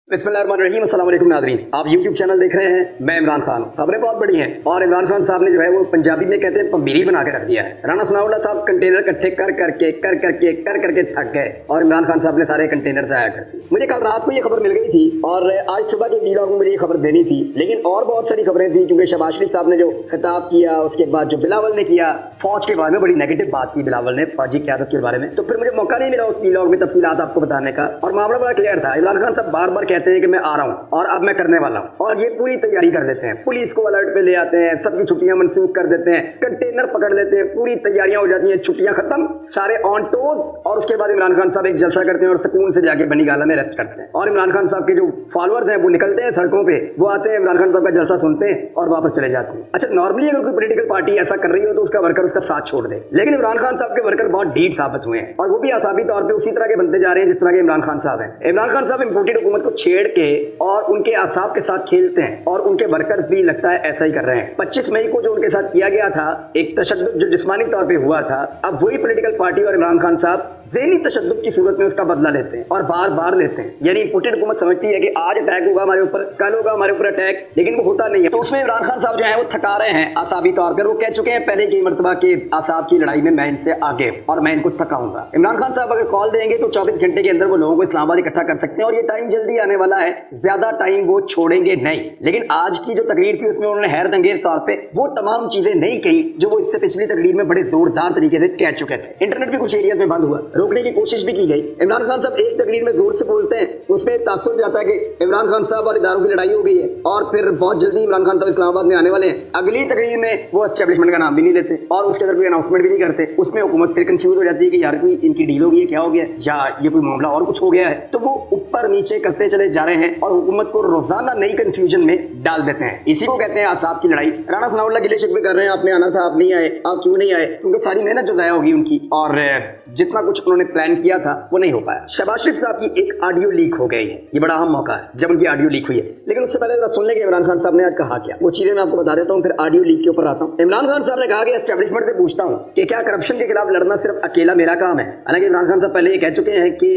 बिस्मिल्लाहिर्रहमानिर्रहीम। अस्सलाम वालेकुम नाज़रीन, आप YouTube चैनल देख रहे हैं। मैं इमरान खान हूँ। खबरें बहुत बड़ी हैं और इमरान खान साहब ने जो है वो पंजाबी में कहते हैं पमीरी बना के रख दिया है। राणा सनाउल्लाह साहब कंटेनर इकट्ठे कर करके थक गए और इमरान खान साहब ने सारे कंटेनर ज़ाया कर दिए। मुझे कल रात को ये खबर मिल गई थी और आज सुबह के व्लॉग में मुझे ये खबर देनी थी, लेकिन और बहुत सारी खबरें थी क्योंकि शहबाज शरीफ साहब ने जो खिताब किया, उसके बाद जो बिलावल ने किया, फौज के बारे में बड़ी नेगेटिव बात की बिलावल ने, फौजी क़यादत के बारे में, तो फिर मुझे मौका नहीं मिला उस व्लॉग में तफसीलात आपको बताने का। और मामला बड़ा क्लियर था। इमरान खान साहब बार बार कहते हैं कि मैं आ रहा हूँ और अब मैं करने वाला हूँ, और ये पूरी तैयारी कर देते हैं। पुलिस को अलर्ट पे ले आते हैं, सबकी छुट्टियां मनसूख कर देते हैं, कंटेनर पकड़ लेते हैं, पूरी तैयारियां हो जाती हैं, छुट्टियां खत्म, सारे ऑन टोज, और उसके बाद इमरान खान साहब एक जलसा करते हैं और सुकून से जाके बनी गाला में रेस्ट करते हैं। और इमरान खान साहब के जो फॉलोअर्स हैं वो निकलते हैं सड़कों पे, वो आते हैं, इमरान खान साहब का जलसा सुनते हैं और वापस चले जाते हैं। अच्छा, नॉर्मली अगर कोई पॉलिटिकल पार्टी ऐसा कर रही हो तो उसका वर्कर उसका साथ छोड़ दे, लेकिन इमरान खान साहब के वर्कर बहुत ढीठ साबित हुए हैं और वो भी आसाबी तौर पर उसी तरह के बनते जा रहे हैं जिस तरह के इमरान खान साहब हैं। इमरान खान साहब इम्पोर्टेड हुकूमत को छेड़ के और उनके आसाब के साथ खेलते हैं और उनके वर्कर्स भी लगता है ऐसा ही कर रहे हैं। 25 मई को जो उनके साथ किया गया था, एक तशद्दुद जो जिस्मानी तौर पे हुआ था, अब वही पॉलिटिकल पार्टी और इमरान खान साहब ज़हनी तशद्दुद की सूरत में उसका बदला लेते हैं और बार बार लेते हैं। यानी इम्पोर्टेड हुकूमत समझती है कि आज अटैक होगा हमारे ऊपर, कल होगा हमारे ऊपर अटैक, लेकिन वो होता नहीं है। तो उसमें इमरान खान साहब जो है वो थका रहे हैं आसाबी तौर पर। वो कह चुके हैं पहले की मरतबा के आसाब की लड़ाई में मैं इनसे आगे और मैं इनको थकाऊंगा। इमरान खान साहब अगर कॉल देंगे तो 24 घंटे के अंदर वो लोगों को इस्लामाबाद इकट्ठा कर सकते हैं और ये टाइम जल्दी आने वाला है, ज्यादा टाइम वो छोड़ेंगे नहीं। लेकिन आज की जो तकरीर थी उसमें उन्होंने हैरत अंगेज तौर पे वो तमाम चीजें नहीं कही जो वो इससे पिछली तकरीर में बड़े जोरदार तरीके से कह चुके थे। इंटरनेट भी कुछ एरिया में बंद हुआ, रोकने की कोशिश भी की गई। इमरान खान साहब एक तकरीर में जोर से बोलते हैं, उसमें तासुर जाता है कि इमरान खान साहब और इदारों की लड़ाई हो गई है और फिर बहुत जल्दी इमरान खान साहब इस्लामाबाद में आने वाले हैं। अगली तकरीर में वो एस्टेब्लिशमेंट का नाम भी नहीं लेते और उसके अंदर कोई अनाउंसमेंट भी नहीं करते। उसमें हुकूमत फिर कंफ्यूज हो जाती है कि यार कोई इनकी डील हो गई है, क्या हो गया, या ये कोई मामला और कुछ हो गया है। तो वो ऊपर नीचे करते चले जा रहे हैं और हुकूमत को रोजाना नई कंफ्यूजन में डाल देते हैं। इसी को कहते हैं आसाब की लड़ाई। राणा सनाउल्लाह गिले शिकवे कर रहे हैं, आपने आना था, आप नहीं आए, आप क्यों नहीं आए, क्योंकि सारी मेहनत जो ज़ाया होगी उनकी और जितना कुछ उन्होंने प्लान किया था वो नहीं हो पाया। शहबाज शरीफ साहब की एक ऑडियो लीक हो गई है, ये बड़ा अहम मौका है जब उनकी ऑडियो लीक हुई है। लेकिन उससे पहले जरा सुन लेंगे इमरान खान साहब ने आज कहा क्या, वो चीजें मैं आपको बता देता हूँ, फिर ऑडियो लीक के ऊपर आता हूँ। इमरान खान साहब ने कहा कि एस्टेब्लिशमेंट से पूछता हूँ कि क्या करप्शन के खिलाफ लड़ना सिर्फ अकेला मेरा काम है। हालांकि इमरान खान साहब पहले ये कह चुके हैं कि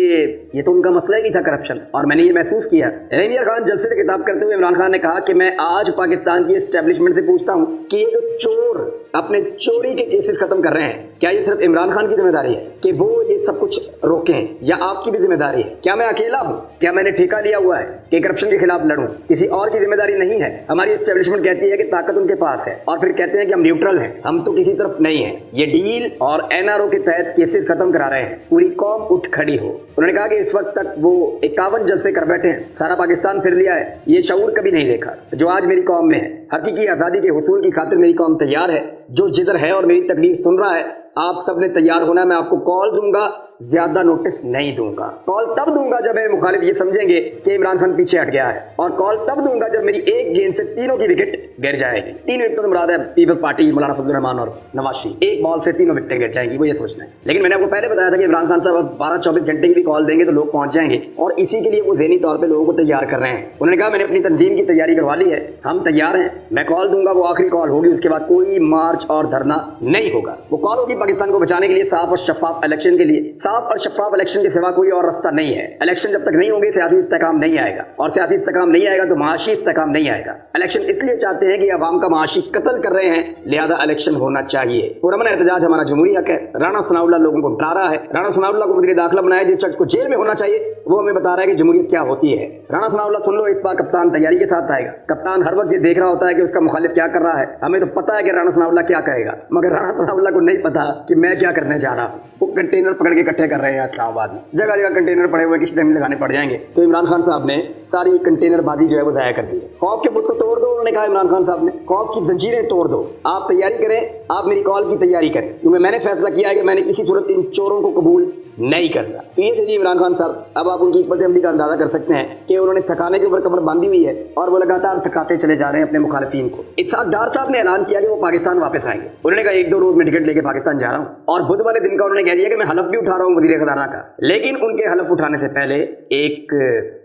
ये तो उनका मसला ही नहीं था करप्शन, और मैंने ये महसूस किया। रहीम खान जलसे से खिताब करते हुए इमरान खान ने कहा कि मैं आज पाकिस्तान की एस्टेब्लिशमेंट से पूछता हूँ कि ये जो चोर अपने चोरी के केसेस खत्म कर रहे हैं, क्या ये सिर्फ इमरान खान की जिम्मेदारी है कि वो ये सब कुछ रोकें, या आपकी भी जिम्मेदारी है? क्या मैं अकेला हूँ? क्या मैंने ठेका लिया हुआ है कि करप्शन के खिलाफ लड़ूं? किसी और की जिम्मेदारी नहीं है। हमारी एस्टेब्लिशमेंट कहती है कि ताकत उनके पास है और फिर कहते हैं कि हम न्यूट्रल हैं, हम तो किसी तरफ नहीं है। ये डील और एनआरओ के तहत केसेस खत्म करा रहे हैं, पूरी कौम उठ खड़ी हो। उन्होंने कहा कि इस वक्त तक वो 51 जलसे कर बैठे हैं, सारा पाकिस्तान फिर लिया है, ये शऊर कभी नहीं देखा जो आज मेरी कौम में है। हकीकी आज़ादी के हुसूल की खातिर मेरी कौम तैयार है, जो जिधर है और मेरी तकलीफ सुन रहा है, आप सब ने तैयार होना है। मैं आपको कॉल दूंगा, ज्यादा नोटिस नहीं दूंगा। कॉल तब दूंगा जब मेरे मुखालिफ ये समझेंगे कि इमरान खान पीछे हट गया है, और कॉल तब दूंगा जब मेरी एक गेंद से तीनों की विकेट गिर जाएगी। 3 विकेटों से मुराद है पीपल पार्टी, मौलाना फजल रहमान और नवाज शरीफ। एक बॉल से 3 विकेटें गिर जाएंगी, वो ये सोचना है। लेकिन मैंने आपको पहले बताया था कि इमरान खान साहब 12-24 घंटे की भी कॉल देंगे तो लोग पहुंच जाएंगे, और इसी के लिए वो ज़हनी तौर पर लोगों को तैयार कर रहे हैं। उन्होंने कहा मैंने अपनी तंजीम की तैयारी करवा ली है, हम तैयार हैं, मैं कॉल दूंगा, वो आखिरी कॉल होगी, उसके बाद कोई मार्च और धरना नहीं होगा। वो कॉल होगी पाकिस्तान को बचाने के लिए, साफ और शफाफ इलेक्शन के लिए। साफ और शफाफ इलेक्शन के सिवा कोई और रास्ता नहीं है। इलेक्शन जब तक नहीं होंगे सियासी इस्तेकाम नहीं आएगा, और सियासी इस्तेकाम नहीं आएगा तो माशी इस्तेकाम नहीं आएगा। इलेक्शन इसलिए चाहते हैं कि अवाम का माशी कत्ल कर रहे हैं, लिहाजा इलेक्शन होना चाहिए। पुरअमन एहतजाज हमारा जमहूरी हक है। राणा सनाउल्लाह लोगों को डरा रहा है। राणा सनाउल्लाह को वज़ीर दाखिला बनाया, जिस शख्स को जेल में होना चाहिए वो हमें बता रहा है कि जमहूरियत क्या होती है। राणा सनाउल्लाह सुन लो, इस बार कप्तान तैयारी के साथ आएगा। कप्तान हर वक्त ये देख रहा होता है कि उसका मुखालिफ क्या कर रहा है। हमें तो पता है कि राणा सनाउल्लाह क्या कहेगा, मगर राणा सनाउल्लाह को नहीं पता कि मैं क्या करने जा रहा हूँ। वो कंटेनर पकड़ के इकट्ठे कर रहे हैं इस्लामाबाद में, जगह जगह कंटेनर पड़े हुए, किसी टाइम लगाने पड़ जाएंगे। तो इमरान खान साहब ने सारी कंटेनर बाजी जो है वो ज़ाया कर दी है। खौफ के बुत को तोड़ दो, उन्होंने कहा इमरान खान साहब ने, खौफ की जंजीरें तोड़ दो। आप तैयारी करें, आप मेरी कॉल की तैयारी करें, क्योंकि मैंने फैसला किया है कि मैंने किसी सूरत इन चोरों को कबूल नहीं करना। तो ये जी इमरान खान साहब, अब आप उनकी हिकमत अमली का अंदाजा कर सकते हैं कि उन्होंने थकाने के ऊपर कमर बांधी हुई है और वो लगातार थकाते चले जा रहे हैं अपने मुखालिफिन को। इसहाक डार साहब ने ऐलान किया कि वो पाकिस्तान वापस आएंगे। उन्होंने कहा 1-2 रोज में टिकट लेके पाकिस्तान जा रहा हूँ, और बुध वाले दिन का उन्होंने कह दिया कि मैं हलफ भी उठा रहा हूँ वज़ीर ख़ज़ाना का। लेकिन उनके हलफ उठाने से पहले एक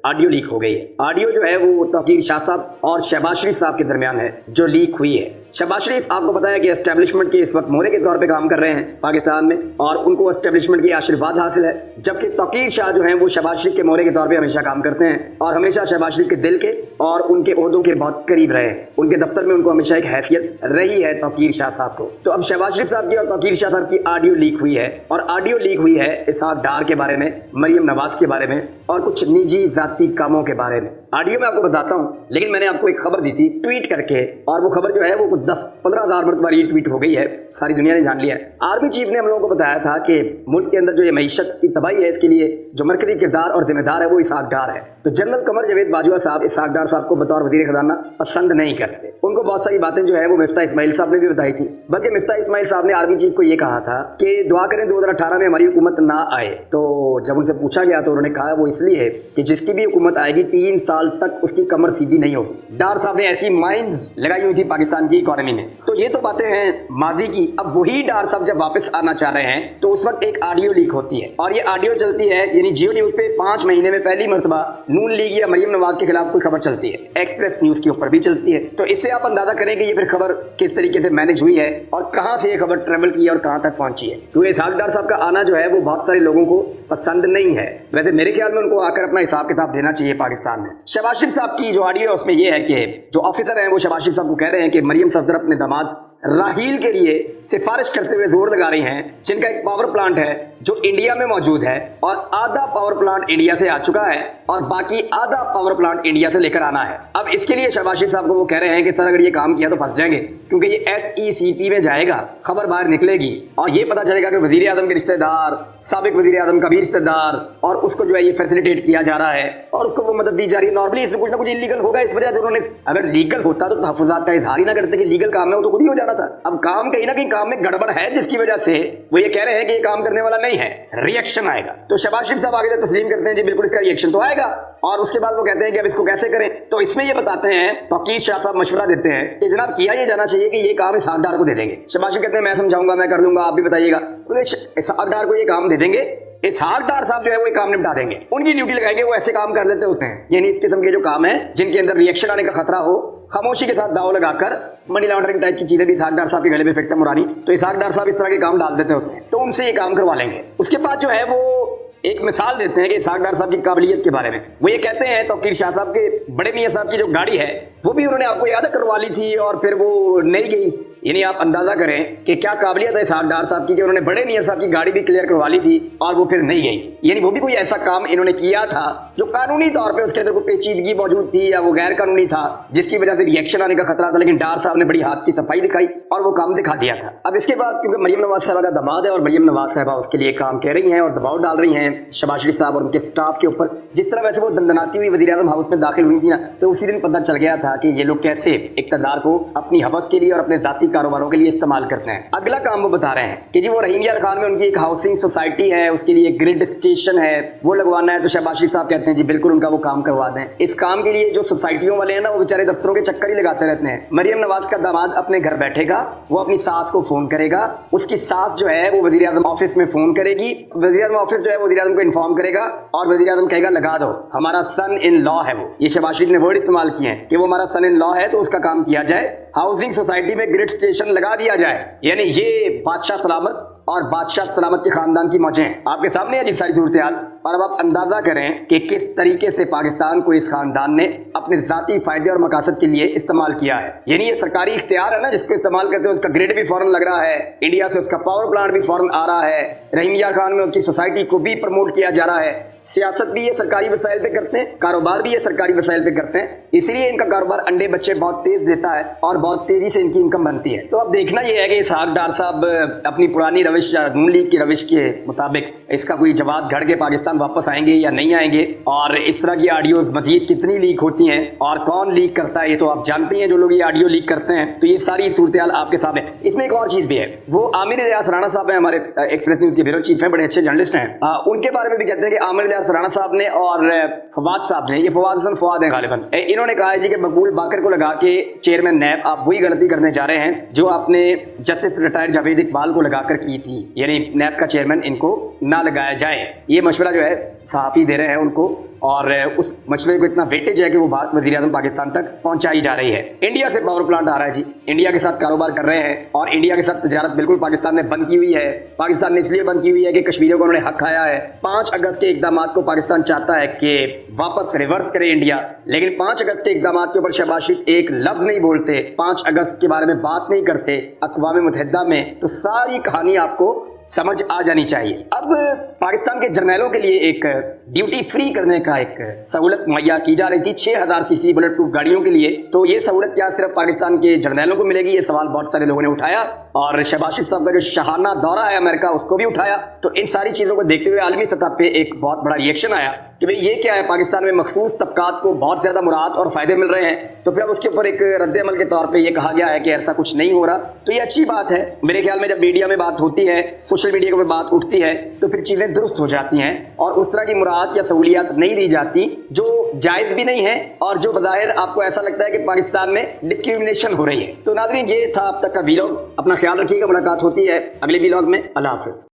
ऑडियो लीक हो गई है। ऑडियो जो है वो तौकीर शाह साहब और शहबाज शरीफ साहब के दरमियान है जो लीक हुई है। शहबाज शरीफ आपको पता है कि एस्टेब्लिशमेंट के इस वक्त मोहरे के तौर पे काम कर रहे हैं पाकिस्तान में, और उनको एस्टेब्लिशमेंट की आशीर्वाद हासिल है, जबकि तौकीर शाह जो हैं वो शहबाज शरीफ के मोहरे के तौर पे हमेशा काम करते हैं और हमेशा शहबाज शरीफ के दिल के और उनके ओहदों के बहुत करीब रहे हैं। उनके दफ्तर में उनको हमेशा एक हैसियत रही है तौकीर शाह साहब को। तो अब शहबाज शरीफ साहब की और तौकीर शाह साहब की ऑडियो लीक हुई है, और ऑडियो लीक हुई है इसहाक डार के बारे में, मरियम नवाज के बारे में और कुछ निजी जाती कामों के बारे में। ऑडियो में आपको बताता हूं, लेकिन मैंने आपको एक खबर दी थी ट्वीट करके, और वो खबर जो है वो 10-15 हज़ार मरतबा रीट्वीट हो गई है, सारी दुनिया ने जान लिया है। आर्मी चीफ ने हम लोगों को बताया था कि मुल्क के अंदर जो ये मईशत की तबाही है, इसके लिए जो मरकजी किरदार और जिम्मेदार है वो इसहाक डार है। तो जनरल कमर जावेद बाजवा साहब इसहाक डार साहब को बतौर वजीर खजाना पसंद नहीं करते। उनको बहुत सारी बातें जो है वो मिफ्ता इस्माइल साहब ने भी बताई थी, बल्कि मिफ्ता इस्माइल साहब ने आर्मी चीफ को ये कहा था कि दुआ करें 2018 में हमारी हुकूमत ना आए। तो जब उनसे पूछा गया तो उन्होंने कहा वो इसलिए कि जिसकी भी हुकूमत आएगी 3 साल तक उसकी कमर सीधी नहीं होगी। डार साहब ने ऐसी माइंस लगाई हुई थी पाकिस्तान की इकोनॉमी में। तो ये तो बातें हैं माजी की। अब वही डार साहब जब वापस आना चाह रहे हैं तो उस वक्त एक ऑडियो लीक होती है, और ये ऑडियो चलती है, यानी जियो न्यूज पे 5 महीने में पहली मरतबा नून लीग या मरियम नवाज के खिलाफ कोई खबर चलती है। एक्सप्रेस न्यूज के ऊपर भी चलती है। तो इससे आप अंदाजा करें कि ये फिर खबर किस तरीके से मैनेज हुई है और कहां से ये खबर ट्रेवल की है और कहां तक पहुंची है। तो इसहाक डार साहब का आना जो है वो बहुत सारे लोगों को पसंद नहीं है। वैसे मेरे ख्याल में उनको आकर अपना हिसाब किताब देना चाहिए पाकिस्तान में। शहबाज शरीफ साहब की जो ऑडियो है उसमें ये है कि जो ऑफिसर हैं वो शहबाज शरीफ साहब को कह रहे हैं कि मरियम सफदर अपने दामाद राहील के लिए सिफारिश करते हुए जोर लगा रही हैं, जिनका एक पावर प्लांट है जो इंडिया में मौजूद है, और आधा पावर प्लांट इंडिया से आ चुका है और बाकी आधा पावर प्लांट इंडिया से लेकर आना है। अब इसके लिए शहबाज शरीफ साहब को वो कह रहे हैं कि सर अगर ये काम किया तो फंस जाएंगे, क्योंकि ये SECP में जाएगा, खबर बाहर निकलेगी और ये पता चलेगा कि वजीर आजम के रिश्तेदार, साबिक वजीर आजम का भी रिश्तेदार, और उसको जो है ये फैसिलिटेट किया जा रहा है और उसको वो मदद दी जा रही है। नॉर्मली इसमें कुछ ना कुछ इलीगल होगा, इस वजह से उन्होंने, अगर लीगल होता तो तहफ़्फ़ुज़ात का इजहार ही ना करते कि लीगल काम है, वो तो खुद ही हो जाना था। अब काम कहीं ना कहीं काम में गड़बड़ है, जिसकी वजह से वो ये कह रहे हैं कि ये काम करने वाला नहीं है, रिएक्शन आएगा। तो शहबाज शरीफ साहब आगे तस्लीम करते हैं जी बिल्कुल इसका रिएक्शन तो आएगा, और उसके बाद वो कहते हैं कि अब इसको कैसे करें। तो इसमें ये बताते हैं, तौकीर शाह साहब मशवरा देते हैं कि जनाब किया ये जाना चाहिए कि ये काम इसहाक डार को दे देंगे। शहबाज शरीफ कहते हैं मैं समझाऊंगा, मैं कर दूंगा, आप भी बताइएगा। इसहाक डार को ये काम दे देंगे, इसहाक डार साहब जो है वो काम निपटा देंगे, उनकी ड्यूटी लगाएंगे, वो ऐसे काम कर लेते होते हैं। यानी इस किस्म के जो काम है जिनके अंदर रिएक्शन आने का खतरा हो, खामोशी के साथ दाव लगाकर मनी लॉन्ड्रिंग टाइप की चीजें भी इसहाक डार साहब के गले में फिट मुरानी, तो इसहाक डार साहब इस तरह के काम डाल देते होते हैं, तो उनसे ये काम करवा लेंगे। उसके बाद जो है वो एक मिसाल देते हैं कि इसहाक डार साहब की काबिलियत के बारे में। वो ये कहते हैं तौकीर शाह साहब के बड़े मियां साहब की जो गाड़ी है वो भी उन्होंने आपको याद करवा ली थी और फिर वो नहीं गई। यानी आप अंदाजा करें कि क्या काबिलियत है इसहाक डार साहब की कि उन्होंने बड़े मियां साहब की गाड़ी भी क्लियर करवा ली थी और वो फिर नहीं गई। यानी वो भी कोई ऐसा काम इन्होंने किया था जो कानूनी तौर पे उसके अंदर कोई पेचीदगी मौजूद थी या वो गैर कानूनी था, जिसकी वजह से रिएक्शन आने का खतरा था, लेकिन डार साहब ने बड़ी हाथ की सफाई दिखाई और वो काम दिखा दिया था। अब इसके बाद क्योंकि मरियम नवाज साहबा का दामाद है और मरियम नवाज साहबा उसके लिए काम कह रही हैं और दबाव डाल रही हैं शहबाज शरीफ साहब और उनके स्टाफ के ऊपर, जिस तरह वैसे वो दंदनाती हुई वज़ीर आज़म हाउस में दाखिल हुई थी ना, तो उसी दिन पता चल गया था कि ये लोग कैसे इक़्तिदार को अपनी हवस के लिए और अपने ज़ाती कारोबारों के लिए इस्तेमाल करते हैं। अगला काम वो बता रहे हैं कि जी वो रहीम यार खान में उनकी एक हाउसिंग सोसाइटी है, उसके लिए ग्रिड स्टेशन है, वो लगवाना है। तो शहबाज शरीफ साहब कहते हैं जी बिल्कुल उनका वो काम करवा दें। इस काम के लिए जो सोसाइटियों वाले हैं ना वो बेचारे दफ्तरों के चक्कर ही लगाते रहते हैं। मरियम नवाज का दामाद अपने घर बैठेगा, वो अपनी सास को फोन करेगा, उसकी सास जो है वो वज़ीर आज़म ऑफिस में फोन करेगी, वज़ीर आज़म ऑफिस जो है वज़ीर आज़म को इन्फॉर्म करेगा और वज़ीर आज़म कहेगा लगा दो, हमारा सन इन लॉ है। वो ये शहबाज शरीफ ने वर्ड इस्तेमाल किए हैं कि वो हमारा सन इन लॉ है तो उसका काम किया जाए, हाउसिंग सोसाइटी में ग्रिड स्टेशन लगा दिया जाए। यानी ये बादशाह सलामत और बादशाह सलामत के खानदान की मौजें आपके सामने है जी सारी सूरत हाल। और अब आप अंदाजा करें कि किस तरीके से पाकिस्तान को इस खानदान ने अपने जाती फायदे और मकासद के लिए इस्तेमाल किया है। यानी ये सरकारी इख्तियार है ना जिसको इस्तेमाल करते हो, उसका ग्रिड भी फौरन लग रहा है, इंडिया से उसका पावर प्लांट भी फौरन आ रहा है, रहीम यार खान में उसकी सोसाइटी को भी प्रमोट किया जा रहा है, सियासत भी ये सरकारी वसाइल पे करते हैं, कारोबार भी ये सरकारी वसाइल पे करते हैं, इसलिए इनका कारोबार अंडे बच्चे बहुत तेज देता है और बहुत तेजी से इनकी इनकम बनती है। तो अब देखना ये है कि इसहाक डार साहब अपनी पुरानी रविश नून लीग की रविश के मुताबिक इसका कोई जवाब घड़ के पाकिस्तान वापस आएंगे या नहीं आएंगे, और इस तरह की ऑडियोज मजीद कितनी लीक होती हैं और कौन लीक करता है ये तो आप जानते हैं। जो लोग ये ऑडियो लीक करते हैं तो ये सारी सूरत हाल आपके सामने। इसमें एक और चीज भी है, वो आमिर इलियास राणा साहब हैं, हमारे एक्सप्रेस न्यूज के ब्यूरो चीफ हैं, बड़े अच्छे जर्नलिस्ट हैं, उनके बारे में भी कहते हैं कि आमिर इलियास राणा साहब ने और फवाद साहब ने, ये फवाद हसन फवाद हैं गालिबन, इन्होंने कहा है जी कि मकबूल बाकर को लगा के चेयरमैन नैब आप वही गलती करने जा रहे हैं जो आपने जस्टिस रिटायर्ड जावेद इकबाल को लगाकर की थी, यानी नैब का चेयरमैन इनको ना लगाया जाए। ये मशवरा जो है सहाफ़ी दे रहे हैं उनको, और उस मसले को इतना वेटेज है कि वो बात वज़ीर-ए-आज़म पाकिस्तान तक पहुंचाई जा रही है। इंडिया से पावर प्लांट आ रहा है जी, इंडिया के साथ कारोबार कर रहे हैं, और इंडिया के साथ तजारत बिल्कुल पाकिस्तान ने बंद की हुई है। पाकिस्तान ने इसलिए बंद की हुई है कि कश्मीरियों को उन्होंने हक खाया है। 5 अगस्त के इक़दामात को पाकिस्तान चाहता है कि वापस रिवर्स करे इंडिया, लेकिन 5 अगस्त के इक़दामात के ऊपर शहबाज शरीफ एक लफ्ज़ नहीं बोलते, 5 अगस्त के बारे में बात नहीं करते अक़वाम मुत्तहिदा में, तो सारी कहानी आपको समझ आ जानी चाहिए। अब पाकिस्तान के जर्नैलों के लिए एक ड्यूटी फ्री करने का एक सहूलत मुहैया की जा रही थी 6000 सीसी बुलेट प्रूफ गाड़ियों के लिए। तो ये सहूलत क्या सिर्फ पाकिस्तान के जर्नैलों को मिलेगी, ये सवाल बहुत सारे लोगों ने उठाया, और शहबाज शरीफ साहब का जो शाहाना दौरा है अमेरिका उसको भी उठाया। तो इन सारी चीज़ों को देखते हुए आलमी सतह पे एक बहुत बड़ा रिएक्शन आया कि भाई ये क्या है, पाकिस्तान में मखसूस तबकात को बहुत ज़्यादा मुराद और फ़ायदे मिल रहे हैं। तो फिर अब उसके ऊपर एक रद्द अमल के तौर पे ये कहा गया है कि ऐसा कुछ नहीं हो रहा। तो ये अच्छी बात है। मेरे ख्याल में जब मीडिया में बात होती है, सोशल मीडिया के ऊपर बात उठती है, तो फिर चीज़ें दुरुस्त हो जाती हैं और उस तरह की मुराद या सहूलियात नहीं दी जाती जो जायज़ भी नहीं है और जो बज़ाहिर आपको ऐसा लगता है कि पाकिस्तान में डिस्क्रिमिनेशन हो रही है। तो नाज़रीन, ये था अब तक का वीलॉग। अपना ख्याल रखिएगा, मुलाकात होती है अगले वीलॉग में। अल्लाह हाफ़िज़।